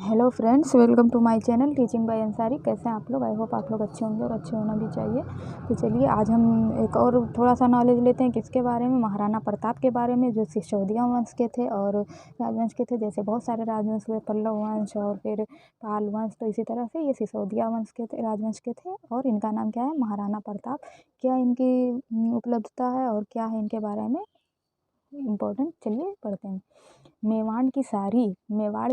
Hello friends, welcome to my channel teaching by Ansari. कैसे हैं आप लोग? आई होप आप लोग अच्छे होंगे और अच्छे होना भी चाहिए। तो चलिए आज हम एक और थोड़ा सा नॉलेज लेते हैं। किसके बारे में? महाराणा प्रताप के बारे में, जो सिसोदिया वंश के थे और राजवंश के थे। जैसे बहुत सारे राजवंश हुए, पल्लव वंश और फिर पाल वंश, तो इसी तरह से ये सिसोदिया वंश के थे, राजवंश के थे। और इनका नाम क्या है? महाराणा प्रताप। क्या इनकी उपलब्धता है और क्या है इनके बारे में इम्पोर्टेंट? चलिए पढ़ते हैं। मेवाड़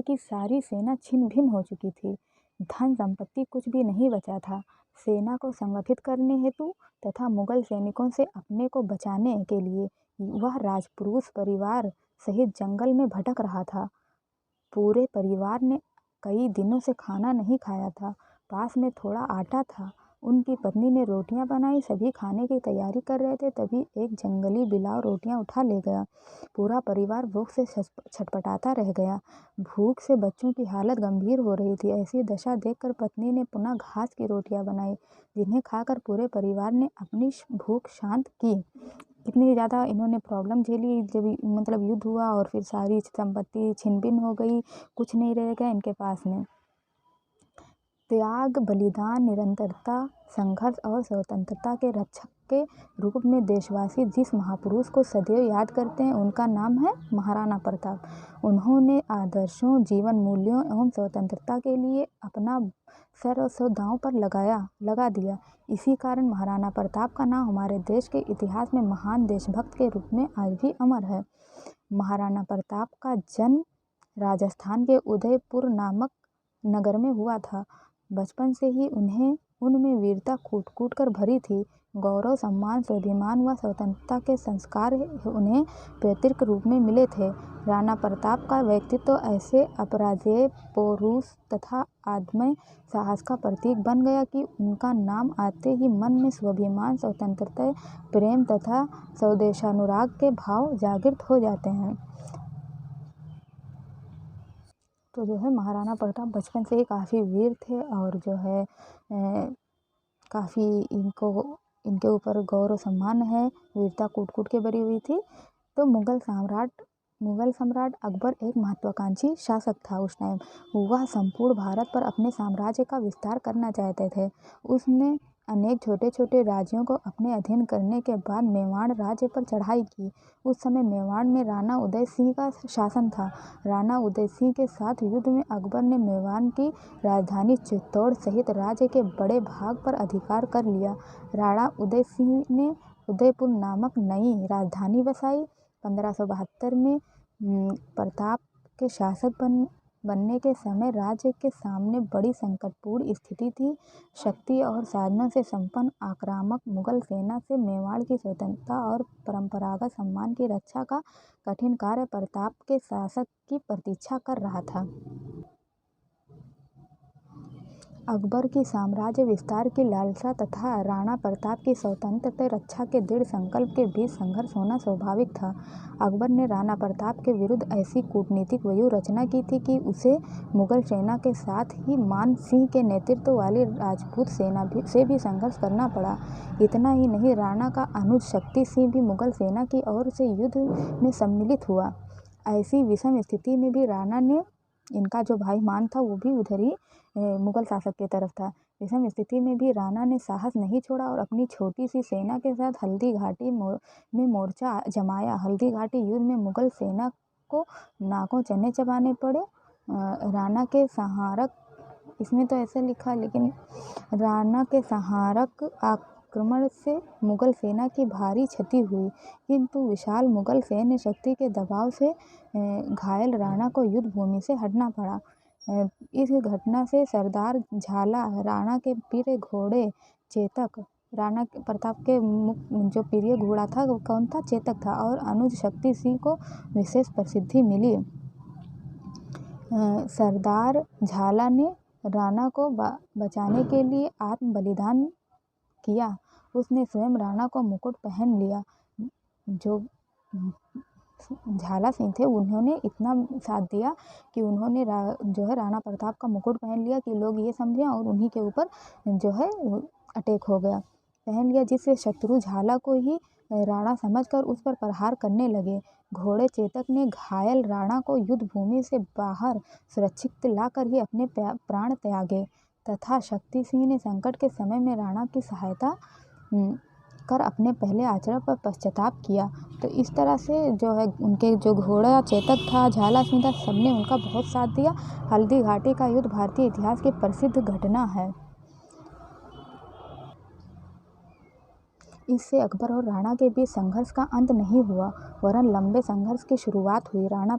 की सारी सेना छिन्न भिन्न हो चुकी थी। धन संपत्ति कुछ भी नहीं बचा था। सेना को संगठित करने हेतु तथा मुगल सैनिकों से अपने को बचाने के लिए वह राजपुरुष परिवार सहित जंगल में भटक रहा था। पूरे परिवार ने कई दिनों से खाना नहीं खाया था। पास में थोड़ा आटा था। उनकी पत्नी ने रोटियां बनाई। सभी खाने की तैयारी कर रहे थे, तभी एक जंगली बिलाव रोटियां उठा ले गया। पूरा परिवार भूख से छटपटाता रह गया। भूख से बच्चों की हालत गंभीर हो रही थी। ऐसी दशा देखकर पत्नी ने पुनः घास की रोटियां बनाई, जिन्हें खाकर पूरे परिवार ने अपनी भूख शांत की। कितनी ज़्यादा इन्होंने प्रॉब्लम झेली जब मतलब युद्ध हुआ और फिर सारी संपत्ति छिन भिन्न हो गई, कुछ नहीं रह गया इनके पास में। त्याग, बलिदान, निरंतरता, संघर्ष और स्वतंत्रता के रक्षक के रूप में देशवासी जिस महापुरुष को सदैव याद करते हैं, उनका नाम है महाराणा प्रताप। उन्होंने आदर्शों, जीवन मूल्यों एवं स्वतंत्रता के लिए अपना सर्वस्व दांव पर लगा दिया। इसी कारण महाराणा प्रताप का नाम हमारे देश के इतिहास में महान देशभक्त के रूप में आज भी अमर है। महाराणा प्रताप का जन्म राजस्थान के उदयपुर नामक नगर में हुआ था। बचपन से ही उनमें वीरता कूट कर भरी थी। गौरव, सम्मान, स्वाभिमान व स्वतंत्रता के संस्कार उन्हें पैतृक रूप में मिले थे। राणा प्रताप का व्यक्तित्व ऐसे अपराजेय, पौरुष तथा आदम्य साहस का प्रतीक बन गया कि उनका नाम आते ही मन में स्वाभिमान, स्वतंत्रता, प्रेम तथा स्वदेशानुराग के भाव जागृत हो जाते हैं। तो जो है महाराणा प्रताप बचपन से ही काफ़ी वीर थे और जो है काफ़ी इनके ऊपर गौरव सम्मान है। वीरता कूट के भरी हुई थी। तो मुगल सम्राट अकबर एक महत्वाकांक्षी शासक था उस टाइम। वह संपूर्ण भारत पर अपने साम्राज्य का विस्तार करना चाहते थे। उसने अनेक छोटे छोटे राज्यों को अपने अधीन करने के बाद मेवाड़ राज्य पर चढ़ाई की। उस समय मेवाड़ में राणा उदय सिंह का शासन था। राणा उदय सिंह के साथ युद्ध में अकबर ने मेवाड़ की राजधानी चित्तौड़ सहित राज्य के बड़े भाग पर अधिकार कर लिया। राणा उदय सिंह ने उदयपुर नामक नई राजधानी बसाई। 1572 में प्रताप के शासक बनने के समय राज्य के सामने बड़ी संकटपूर्ण स्थिति थी। शक्ति और साधनों से संपन्न आक्रामक मुगल सेना से मेवाड़ की स्वतंत्रता और परंपरागत सम्मान की रक्षा का कठिन कार्य प्रताप के शासक की प्रतीक्षा कर रहा था। अकबर की साम्राज्य विस्तार की लालसा तथा राणा प्रताप की स्वतंत्रता रक्षा के दृढ़ संकल्प के बीच संघर्ष होना स्वाभाविक था। अकबर ने राणा प्रताप के विरुद्ध ऐसी कूटनीतिक व्यूह रचना की थी कि उसे मुगल सेना के साथ ही मान सिंह के नेतृत्व वाली राजपूत सेना से भी संघर्ष करना पड़ा। इतना ही नहीं, राणा का अनुज शक्ति सिंह भी मुगल सेना की ओर से युद्ध में सम्मिलित हुआ। ऐसी विषम स्थिति में भी राणा ने, इनका जो भाई मान था वो भी उधर ही मुगल शासक की तरफ था। विषम स्थिति में भी राणा ने साहस नहीं छोड़ा और अपनी छोटी सी सेना के साथ हल्दी घाटी में मोर्चा जमाया। हल्दी घाटी युद्ध में मुगल सेना को नाकों चने चबाने पड़े। राणा के संहारक, इसमें तो ऐसे लिखा, लेकिन राणा के संहारक आक्रमण से मुगल सेना की भारी क्षति हुई, किंतु विशाल मुगल सैन्य शक्ति के दबाव से घायल राणा को युद्ध भूमि से हटना पड़ा। इस घटना से सरदार झाला, राणा के प्रिय घोड़े चेतक, राणा प्रताप के जो प्रिय घोड़ा था वो कौन था? चेतक था, और अनुज शक्ति सिंह को विशेष प्रसिद्धि मिली। सरदार झाला ने राणा को बचाने के लिए आत्म बलिदान किया। उसने स्वयं राणा को मुकुट पहन लिया। जो झाला सिंह थे उन्होंने इतना साथ दिया कि उन्होंने जो है राणा प्रताप का मुकुट पहन लिया कि लोग ये समझें, और उन्हीं के ऊपर जो है अटैक हो गया, पहन लिया, जिससे शत्रु झाला को ही राणा समझकर उस पर प्रहार करने लगे। घोड़े चेतक ने घायल राणा को युद्ध भूमि से बाहर सुरक्षित लाकर ही अपने प्राण त्यागे तथा शक्ति सिंह ने संकट के समय में राणा की सहायता कर अपने पहले आचरण पर पश्चाताप किया। तो इस तरह से जो है उनके जो घोड़ा चेतक था, झाला सिंह था, सबने उनका बहुत साथ दिया। हल्दी घाटी का युद्ध भारतीय इतिहास की प्रसिद्ध घटना है। इससे अकबर और राणा के बीच संघर्ष का अंत नहीं हुआ, वरन लंबे संघर्ष की शुरुआत हुई। राणा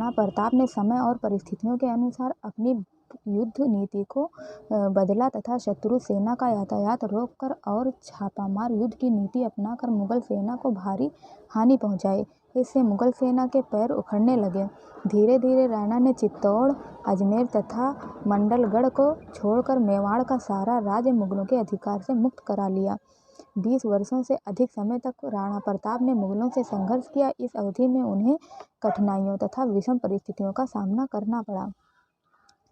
प्रताप ने समय और परिस्थितियों के अनुसार अपनी युद्ध नीति को बदला तथा शत्रु सेना का यातायात रोककर और छापामार युद्ध की नीति अपनाकर मुगल सेना को भारी हानि पहुंचाई। इससे मुगल सेना के पैर उखड़ने लगे। धीरे धीरे राणा ने चित्तौड़, अजमेर तथा मंडलगढ़ को छोड़कर मेवाड़ का सारा राज्य मुगलों के अधिकार से मुक्त करा लिया। 20 वर्षों से अधिक समय तक राणा प्रताप ने मुगलों से संघर्ष किया। इस अवधि में उन्हें कठिनाइयों तथा विषम परिस्थितियों का सामना करना पड़ा।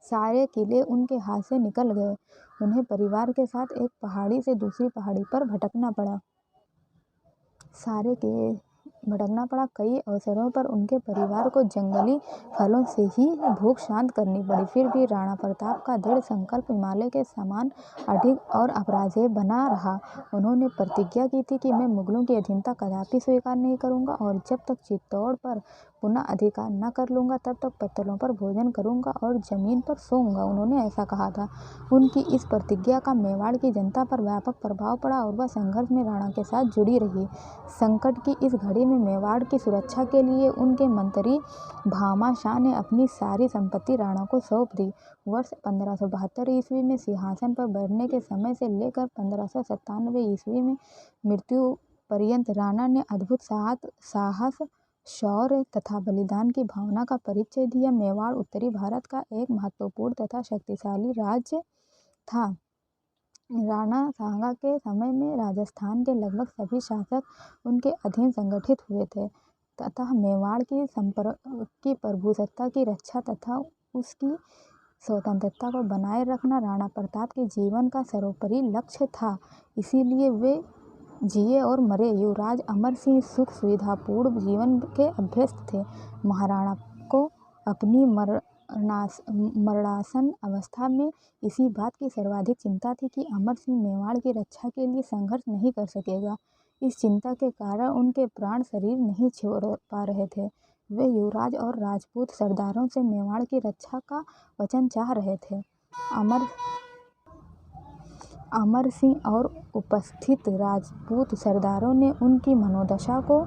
सारे किले उनके हाथ से निकल गए। उन्हें परिवार के साथ एक पहाड़ी से दूसरी पहाड़ी पर भटकना पड़ा। कई अवसरों पर उनके परिवार को जंगली फलों से ही भूख शांत करनी पड़ी। फिर भी राणा प्रताप का दृढ़ संकल्प हिमालय के समान अडिग और अपराजेय बना रहा। उन्होंने प्रतिज्ञा की थी कि मैं मुगलों की अधीनता कदापि स्वीकार नहीं करूंगा और जब तक चित्तौड़ पर पुनः अधिकार न कर लूँगा तब तक पत्थरों पर भोजन करूँगा और ज़मीन पर सोऊंगा, उन्होंने ऐसा कहा था। उनकी इस प्रतिज्ञा का मेवाड़ की जनता पर व्यापक प्रभाव पड़ा और वह संघर्ष में राणा के साथ जुड़ी रही। संकट की इस घड़ी में मेवाड़ की सुरक्षा के लिए उनके मंत्री भामा शाह ने अपनी सारी संपत्ति राणा को सौंप दी। वर्ष 1572 ईस्वी में सिंहासन पर बैठने के समय से लेकर 1597 ईस्वी में मृत्यु पर्यंत राणा ने अद्भुत साहस, शौर्य तथा बलिदान की भावना का परिचय दिया। मेवाड़ उत्तरी भारत का एक महत्वपूर्ण तथा शक्तिशाली राज्य था। राणा सांगा के समय में राजस्थान के लगभग सभी शासक उनके अधीन संगठित हुए थे तथा मेवाड़ की प्रभुसत्ता की रक्षा तथा उसकी स्वतंत्रता को बनाए रखना राणा प्रताप के जीवन का सर्वोपरि लक्ष्य था। इसीलिए वे जिए और मरे युवराज अमर सिंह सुख सुविधापूर्ण जीवन के अभ्यस्त थे। महाराणा को अपनी मरणासन अवस्था में इसी बात की सर्वाधिक चिंता थी कि अमर सिंह मेवाड़ की रक्षा के लिए संघर्ष नहीं कर सकेगा। इस चिंता के कारण उनके प्राण शरीर नहीं छोड़ पा रहे थे। वे युवराज और राजपूत सरदारों से मेवाड़ की रक्षा का वचन चाह रहे थे। अमर सिंह और उपस्थित राजपूत सरदारों ने उनकी मनोदशा को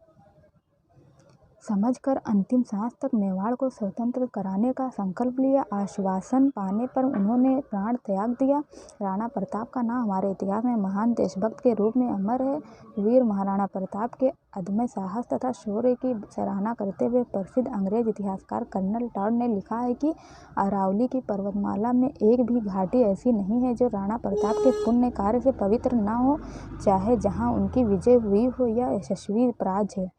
समझकर अंतिम सांस तक मेवाड़ को स्वतंत्र कराने का संकल्प लिया। आश्वासन पाने पर उन्होंने प्राण त्याग दिया। राणा प्रताप का नाम हमारे इतिहास में महान देशभक्त के रूप में अमर है। वीर महाराणा प्रताप के अदम्य साहस तथा शौर्य की सराहना करते हुए प्रसिद्ध अंग्रेज इतिहासकार कर्नल टॉड ने लिखा है कि अरावली की पर्वतमाला में एक भी घाटी ऐसी नहीं है जो राणा प्रताप के पुण्य कार्य से पवित्र न हो, चाहे जहाँ उनकी विजय हुई हो या यशस्वी पराजय।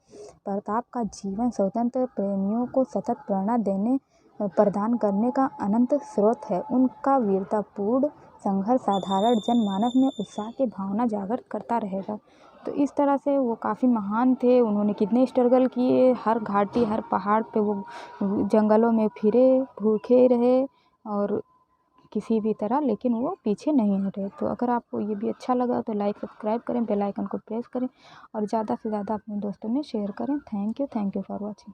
प्रताप का जीवन स्वतंत्र प्रेमियों को सतत प्रेरणा प्रदान करने का अनंत स्रोत है। उनका वीरतापूर्ण संघर्ष साधारण जनमानस में उत्साह की भावना जागृत करता रहेगा। तो इस तरह से वो काफ़ी महान थे। उन्होंने कितने स्ट्रगल किए, हर घाटी हर पहाड़ पे वो जंगलों में फिरे, भूखे रहे और किसी भी तरह, लेकिन वो पीछे नहीं हटे। तो अगर आपको ये भी अच्छा लगा तो लाइक सब्सक्राइब करें, बेल आइकन को प्रेस करें और ज़्यादा से ज़्यादा अपने दोस्तों में शेयर करें। Thank you for watching.